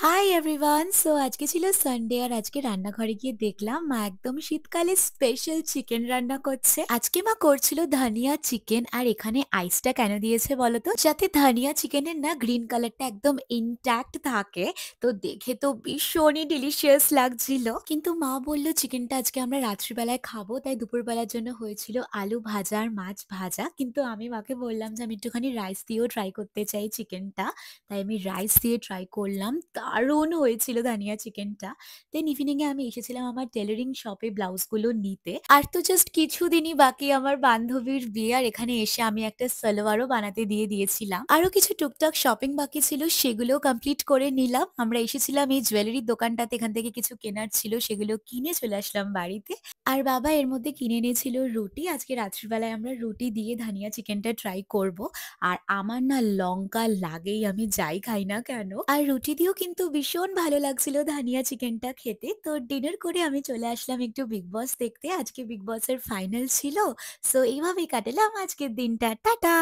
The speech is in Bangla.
Hi everyone! আজকে ছিল সানডে আর আজকে রান্নাঘরে গিয়ে দেখলাম মা একদম শীতকালে স্পেশাল চিকেন রান্না করছে। আজকে মা করছিল ধনিয়া চিকেন আর এখানে আইসটা কেন দিয়েছে বলতো? যাতে ধনিয়া চিকেনের না গ্রিন কালারটা একদম ইনট্যাক্ট থাকে। তো দেখে তো ভীষণই ডিলিশিয়াস লাগছিল। কিন্তু মা বলল চিকেনটা আজকে আমরা রাত্রিবেলায় খাবো তাই দুপুরবেলার জন্য হয়েছিল আলু ভাজা আর মাছ ভাজা। কিন্তু আমি মাকে বললাম যে আমি একটুখানি রাইস দিয়েও ট্রাই করতে চাই চিকেনটা। তাই আমি রাইস দিয়ে ট্রাই করলাম। দারুণ হয়েছিল ধানিয়া চিকেনটা। দেন ইভনিং এ আমি এসেছিলাম আমার টেইলরিং শপে ব্লাউজগুলো নিতে। আর তো জাস্ট কিছুদিনই বাকি আমার বান্ধবীর বিয়ে। আর এখানে এসে আমি একটা সালোয়ারও বানাতে দিয়ে দিয়েছিলাম। আরো কিছু টুকটাক শপিং বাকি ছিল সেগুলোও কমপ্লিট করে নিলাম। আমরা এসেছিলাম এই জুয়েলারির দোকানটাতে, এখান থেকে কিছু কেনার ছিল সেগুলো কিনে চলে আসলাম বাড়িতে। আর বাবা এর মধ্যে কিনে এনেছিল রুটি। আজকে রাত্রিবেলায় আমরা রুটি দিয়ে ধানিয়া চিকেনটা ট্রাই করব। আর আমার না লঙ্কা লাগেই আমি যাই খাই না কেন। আর রুটি দিয়েও কিন্তু ভীষণ ভালো লাগছিল ধানিয়া চিকেনটা খেতে। তো ডিনার করে আমি চলে আসলাম একটু বিগ বস দেখতে। আজকে বিগ বসের ফাইনাল ছিল। এইভাবেই কাটালাম আজকের দিনটা। টাটা!